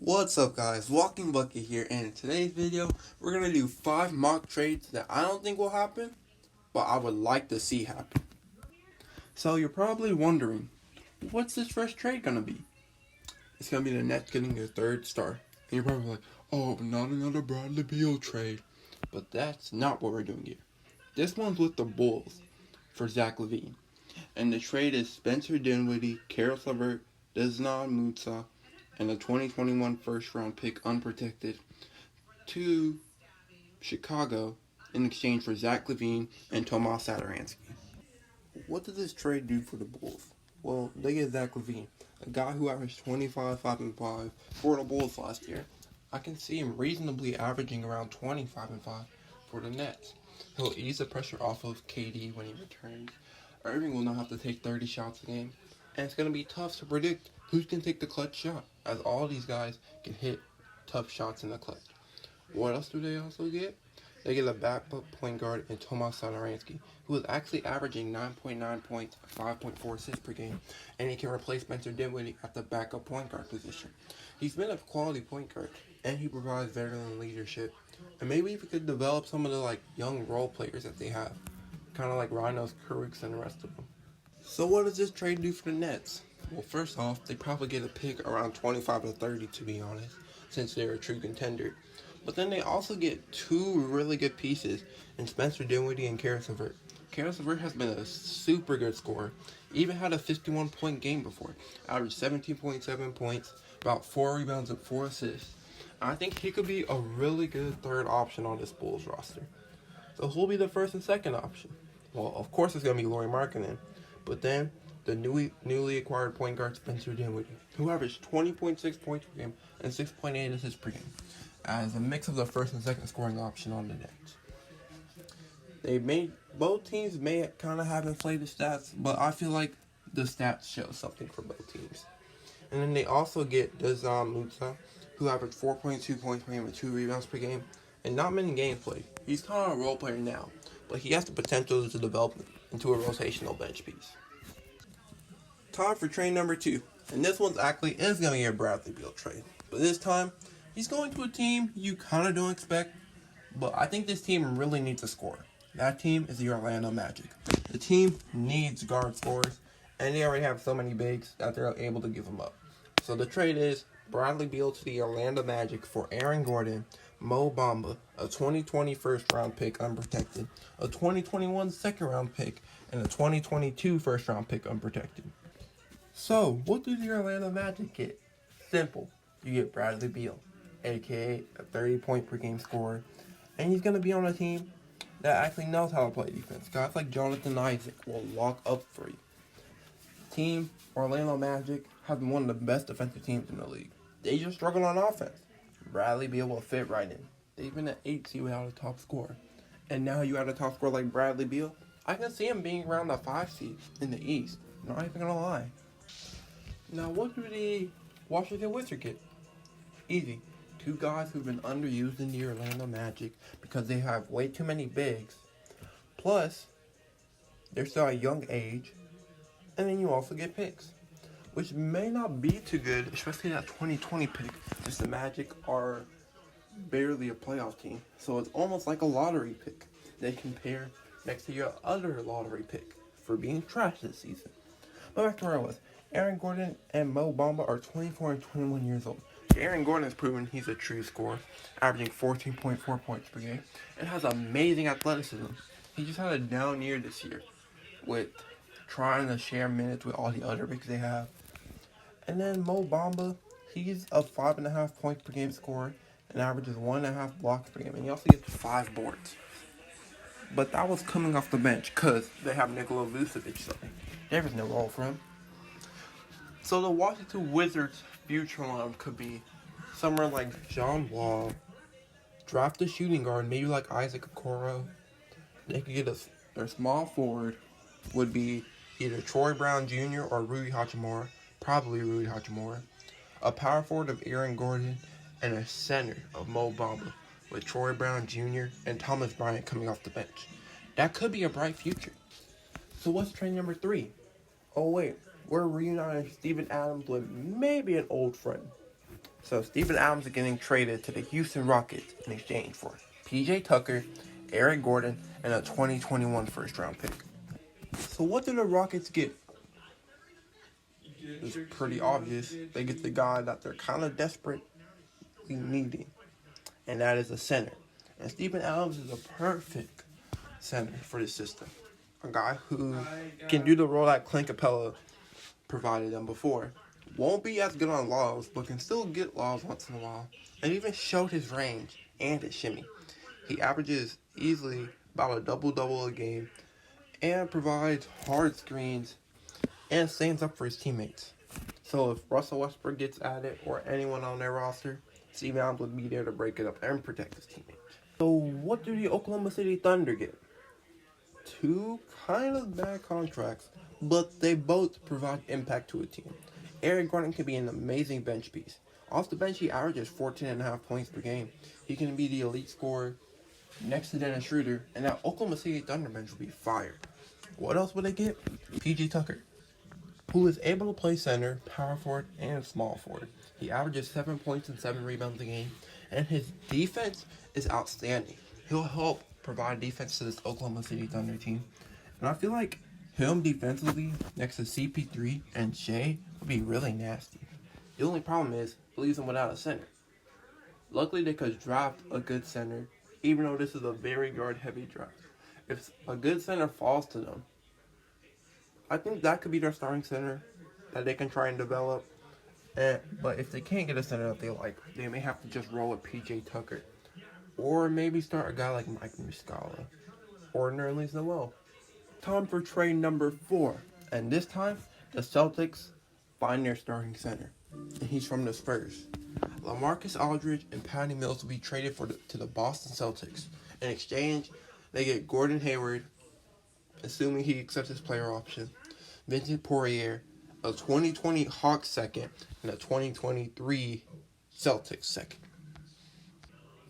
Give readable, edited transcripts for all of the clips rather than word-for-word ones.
What's up guys, Walking Bucket here, and in today's video, we're going to do 5 mock trades that I don't think will happen, but I would like to see happen. So you're probably wondering, what's this first trade going to be? It's going to be the Nets getting their third star. And you're probably like, oh, not another Bradley Beal trade. But that's not what we're doing here. This one's with the Bulls for Zach LaVine. And the trade is Spencer Dinwiddie, Karis LeVert, Donovan Mitchell, and a 2021 first-round pick unprotected to Chicago in exchange for Zach LaVine and Tomas Satoransky. What does this trade do for the Bulls? Well, they get Zach LaVine, a guy who averaged 25, 5, and 5 for the Bulls last year. I can see him reasonably averaging around 25 and 5 for the Nets. He'll ease the pressure off of KD when he returns. Irving will not have to take 30 shots a game, and it's going to be tough to predict who's going to take the clutch shot, as all these guys can hit tough shots in the clutch. What else do they also get? They get a backup point guard in Tomas Satoransky, who is actually averaging 9.9 points, 5.4 assists per game, and he can replace Spencer Dinwiddie at the backup point guard position. He's been a quality point guard, and he provides veteran leadership. And maybe if we could develop some of the young role players that they have, kind of like Rhinos, Kuricks, and the rest of them. So what does this trade do for the Nets? Well, first off, they probably get a pick around 25 to 30, to be honest, since they're a true contender. But then they also get 2 really good pieces in Spencer Dinwiddie and Karis LeVert. Karis LeVert has been a super good scorer. Even had a 51-point game before. Averaged 17.7 points, about 4 rebounds and 4 assists. I think he could be a really good third option on this Bulls roster. So who'll be the first and second option? Well, of course it's going to be Lauri Markkanen. But then the newly acquired point guard Spencer Dinwiddie, who averaged 20.6 points per game and 6.8 assists per game, as a mix of the first and second scoring option on the Nets. Both teams may kind of have inflated stats, but I feel like the stats show something for both teams. And then they also get Donovan Mitchell, who averaged 4.2 points per game and 2 rebounds per game, and not many games played. He's kind of a role player now, but he has the potential to develop into a rotational bench piece. Time for trade number 2, and this one's actually is going to be a Bradley Beal trade, but this time he's going to a team you kind of don't expect, but I think this team really needs a scorer. That team is the Orlando Magic. The team needs guard scorers, and they already have so many bigs that they're able to give them up. So the trade is Bradley Beal to the Orlando Magic for Aaron Gordon, Mo Bamba, a 2020 first-round pick unprotected, a 2021 second-round pick, and a 2022 first-round pick unprotected. So, what do the Orlando Magic get? Simple. You get Bradley Beal, a.k.a. a 30-point-per-game scorer, and he's going to be on a team that actually knows how to play defense. Guys like Jonathan Isaac will lock up for you. Team Orlando Magic has been one of the best defensive teams in the league. They just struggle on offense. Bradley Beal will fit right in. They've been an 8 seed without a top scorer. And now you add a top scorer like Bradley Beal, I can see him being around the 5 seed in the East. Not even going to lie. Now, what do the Washington Wizards get? Easy. 2 guys who've been underused in the Orlando Magic because they have way too many bigs. Plus, they're still at a young age. And then you also get picks, which may not be too good, especially that 2020 pick, since the Magic are barely a playoff team. So it's almost like a lottery pick. They compare next to your other lottery pick for being trash this season. But back to where I was. Aaron Gordon and Mo Bamba are 24 and 21 years old. Aaron Gordon has proven he's a true scorer, averaging 14.4 points per game, and has amazing athleticism. He just had a down year this year with trying to share minutes with all the other bigs they have. And then Mo Bamba, he's a 5.5 points per game scorer and averages 1.5 blocks per game, and he also gets 5 boards. But that was coming off the bench because they have Nikola Vucevic, so there was no role for him. So the Washington Wizards' future line could be somewhere like John Wall, draft a shooting guard, maybe like Isaac Okoro. They could get their small forward would be either Troy Brown Jr. or Rui Hachimura, probably Rui Hachimura, a power forward of Aaron Gordon, and a center of Mo Bamba, with Troy Brown Jr. and Thomas Bryant coming off the bench. That could be a bright future. So what's trade number 3? Oh wait, we're reuniting Steven Adams with maybe an old friend. So Steven Adams is getting traded to the Houston Rockets in exchange for PJ Tucker, Eric Gordon, and a 2021 first round pick. So what do the Rockets get? It's pretty obvious. They get the guy that they're kind of desperately needing, and that is a center. And Steven Adams is a perfect center for this system. A guy who can do the role that Clint Capella provided them before. Won't be as good on lobs, but can still get lobs once in a while. And even showed his range and his shimmy. He averages easily about a double-double a game and provides hard screens and stands up for his teammates. So if Russell Westbrook gets added or anyone on their roster, Steven Adams would be there to break it up and protect his teammates. So what do the Oklahoma City Thunder get? Two kind of bad contracts, but they both provide impact to a team. Eric Gordon can be an amazing bench piece. Off the bench, he averages 14.5 points per game. He can be the elite scorer next to Dennis Schroeder, and that Oklahoma City Thunder bench will be fire. What else would they get? PJ Tucker, who is able to play center, power forward, and small forward. He averages 7 points and 7 rebounds a game, and his defense is outstanding. He'll help provide defense to this Oklahoma City Thunder team. And I feel like him defensively next to CP3 and Shea would be really nasty. The only problem is it leaves them without a center. Luckily, they could draft a good center, even though this is a very guard-heavy draft. If a good center falls to them, I think that could be their starting center that they can try and develop. But if they can't get a center that they like, they may have to just roll with PJ Tucker. Or maybe start a guy like Mike Muscala or Nerlens Noel. Time for trade number 4. And this time, the Celtics find their starting center. And he's from the Spurs. LaMarcus Aldridge and Patty Mills will be traded to the Boston Celtics. In exchange, they get Gordon Hayward, assuming he accepts his player option, Vincent Poirier, a 2020 Hawks second, and a 2023 Celtics second.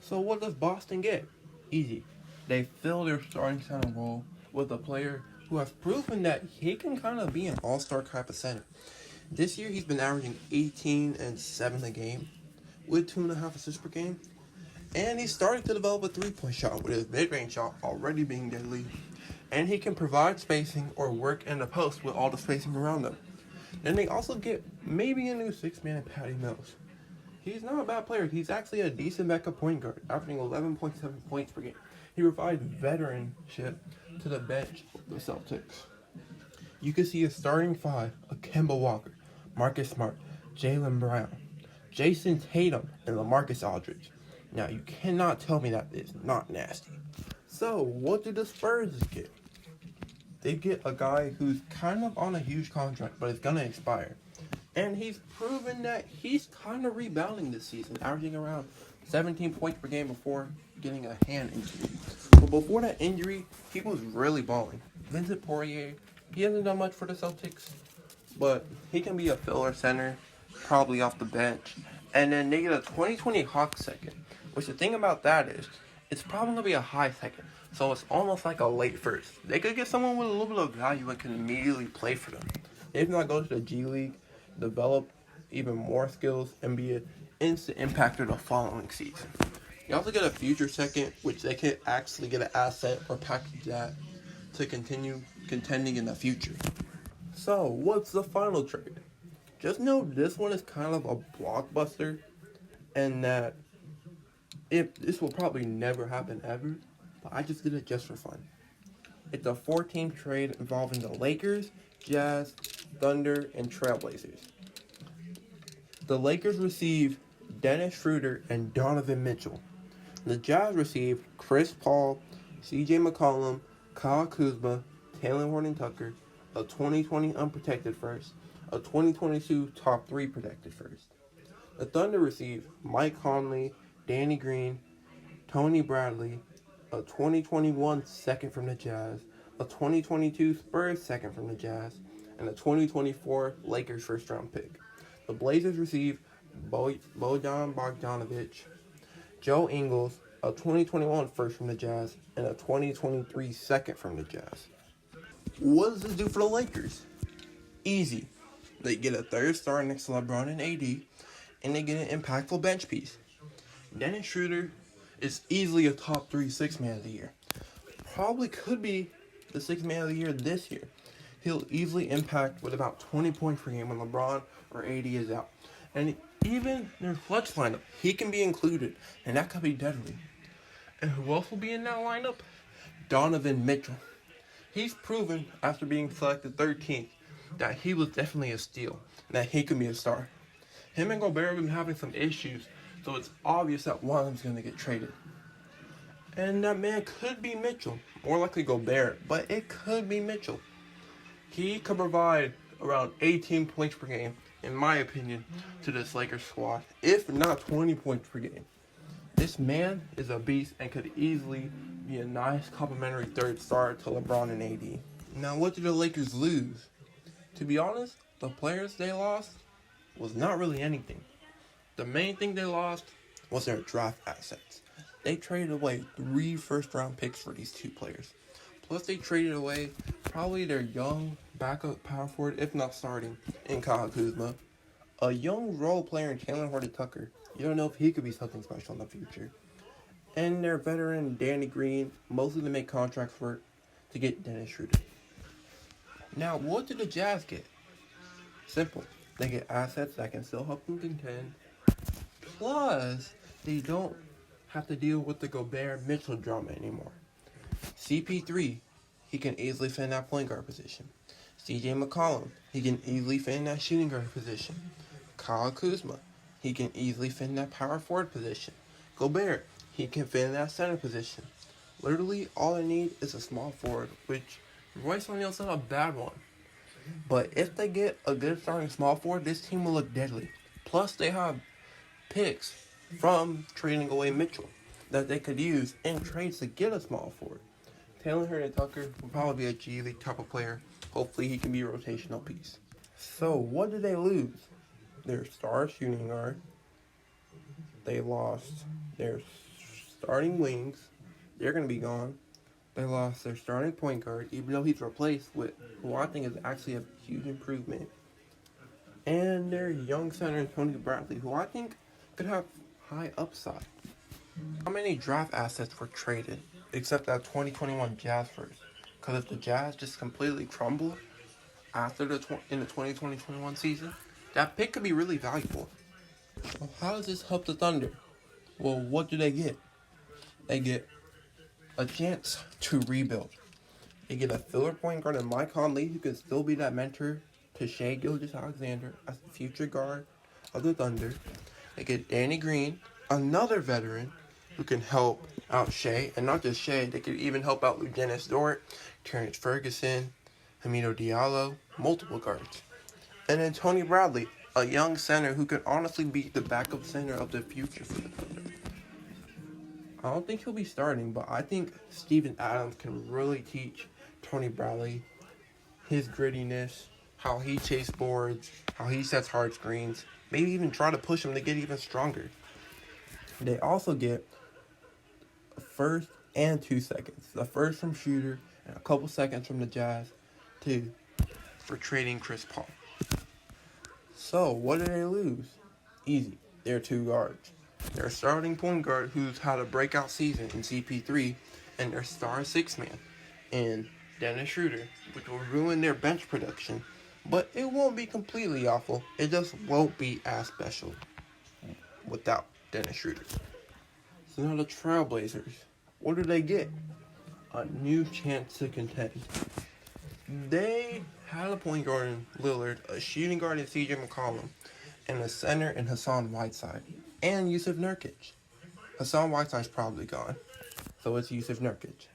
So what does Boston get? Easy. They fill their starting center role with a player who has proven that he can kind of be an all-star type of center. This year he's been averaging 18 and 7 a game with 2.5 assists per game. And he's starting to develop a three-point shot with his mid-range shot already being deadly. And he can provide spacing or work in the post with all the spacing around him. Then they also get maybe a new 6-man Patty Mills. He's not a bad player. He's actually a decent backup point guard, averaging 11.7 points per game. He provides veteranship to the bench of the Celtics. You can see a starting 5 of Kemba Walker, Marcus Smart, Jaylen Brown, Jason Tatum, and LaMarcus Aldridge. Now, you cannot tell me that is not nasty. So, what do the Spurs get? They get a guy who's kind of on a huge contract, but it's going to expire. And he's proven that he's kind of rebounding this season, averaging around 17 points per game before getting a hand injury. But before that injury, he was really balling. Vincent Poirier, he hasn't done much for the Celtics, but he can be a filler center, probably off the bench. And then they get a 2020 Hawks second, which the thing about that is, it's probably going to be a high second. So it's almost like a late first. They could get someone with a little bit of value and can immediately play for them. If not, go to the G League, develop even more skills, and be an instant impactor the following season. You also get a future second, which they can actually get an asset or package that to continue contending in the future. So, what's the final trade? Just know this one is kind of a blockbuster, and that this will probably never happen ever, but I just did it just for fun. It's a 4-team trade involving the Lakers, Jazz, Thunder, and Trailblazers. The Lakers receive Dennis Schroeder and Donovan Mitchell. The Jazz receive Chris Paul, CJ McCollum, Kyle Kuzma, Taylor Horton-Tucker, a 2020 unprotected first, a 2022 top 3 protected first. The Thunder receive Mike Conley, Danny Green, Tony Bradley, a 2021 second from the Jazz, a 2022 Spurs second from the Jazz, and a 2024 Lakers first round pick. The Blazers receive Bojan Bogdanovic, Joe Ingles, a 2021 first from the Jazz, and a 2023 second from the Jazz. What does this do for the Lakers? Easy. They get a third star next to LeBron and AD, and they get an impactful bench piece. Dennis Schroeder is easily a top 3 6-man of the year. Probably could be the 6-man of the year this year. He'll easily impact with about 20 points per game when LeBron or AD is out. And even in their flex lineup, he can be included, and that could be deadly. And who else will be in that lineup? Donovan Mitchell. He's proven, after being selected 13th, that he was definitely a steal, and that he could be a star. Him and Gobert have been having some issues, so it's obvious that one of them's going to get traded. And that man could be Mitchell, more likely Gobert, but it could be Mitchell. He could provide around 18 points per game, in my opinion, to this Lakers squad, if not 20 points per game. This man is a beast and could easily be a nice complimentary third star to LeBron and AD. Now, what did the Lakers lose? To be honest, the players they lost was not really anything. The main thing they lost was their draft assets. They traded away 3 first-round picks for these 2 players. Plus, they traded away probably their young backup power forward, if not starting, in Kyle Kuzma. A young role player in Taylor Horton-Tucker. You don't know if he could be something special in the future. And their veteran, Danny Green, mostly to make contracts work to get Dennis Schroeder. Now, what did the Jazz get? Simple. They get assets that can still help them contend. Plus, they don't have to deal with the Gobert-Mitchell drama anymore. CP3, he can easily fit in that point guard position. CJ McCollum, he can easily fit in that shooting guard position. Kyle Kuzma, he can easily fit in that power forward position. Gobert, he can fit in that center position. Literally, all they need is a small forward, which Royce O'Neal's not a bad one. But if they get a good starting small forward, this team will look deadly. Plus, they have picks from trading away Mitchell that they could use in trades to get a small forward. Taylor Horton-Tucker will probably be a G League type of player. Hopefully he can be a rotational piece. So what did they lose? Their star shooting guard. They lost their starting wings. They're going to be gone. They lost their starting point guard, even though he's replaced with who I think is actually a huge improvement. And their young center, Tony Bradley, who I think could have high upside. How many draft assets were traded, except that 2021 Jazz first? Because if the Jazz just completely crumble after in the 2020-21 season, that pick could be really valuable. Well, how does this help the Thunder? Well, what do they get? They get a chance to rebuild. They get a filler point guard in Mike Conley, who can still be that mentor to Shai Gilgeous-Alexander as the future guard of the Thunder. They get Danny Green, another veteran, who can help out Shai, and not just Shai, they could even help out Luguentz Dort, Terrence Ferguson, Hamidou Diallo, multiple guards. And then Tony Bradley, a young center who could honestly be the backup center of the future for the Thunder. I don't think he'll be starting, but I think Steven Adams can really teach Tony Bradley his grittiness, how he chases boards, how he sets hard screens, maybe even try to push him to get even stronger. They also get a first and 2 seconds. The first from Schroeder and a couple seconds from the Jazz for trading Chris Paul. So, what did they lose? Easy. Their 2 guards. Their starting point guard, who's had a breakout season in CP3, and their star 6-man in Dennis Schroeder, which will ruin their bench production, but it won't be completely awful. It just won't be as special without Dennis Schroeder. So now the Trailblazers, what do they get? A new chance to contend. They had a point guard in Lillard, a shooting guard in CJ McCollum, and a center in Hassan Whiteside, and Yusuf Nurkic. Hassan Whiteside's probably gone, so it's Yusuf Nurkic.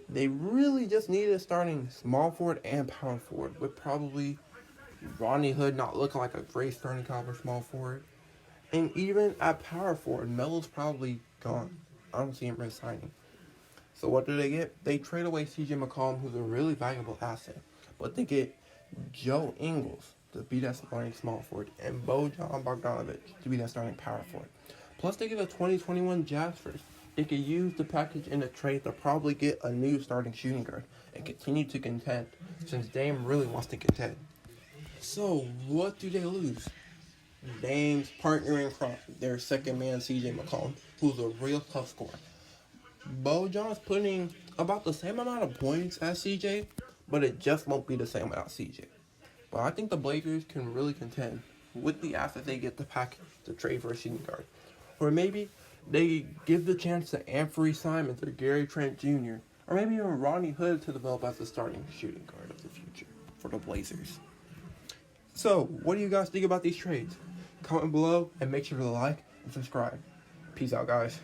They really just needed a starting small forward and power forward, with probably Rodney Hood not looking like a great starting caliber small forward. And even at power forward, Melo's probably gone. I don't see him resigning. So what do they get? They trade away CJ McCollum, who's a really valuable asset. But they get Joe Ingles to be that starting small forward, and Bojan Bogdanovic to be that starting power forward. Plus, they get a 2021 Jazz first. They could use the package in the trade to probably get a new starting shooting guard and continue to contend, since Dame really wants to contend. So, what do they lose? Dame's partner in crime, their second man, CJ McCollum, who's a real tough scorer. Bojan's putting about the same amount of points as CJ, but it just won't be the same without CJ. But I think the Blazers can really contend with the assets they get to pack to trade for a shooting guard. Or maybe they give the chance to Anthony Simons or Gary Trent Jr. Or maybe even Ronnie Hood to develop as the starting shooting guard of the future for the Blazers. So, what do you guys think about these trades? Comment below and make sure to like and subscribe. Peace out, guys.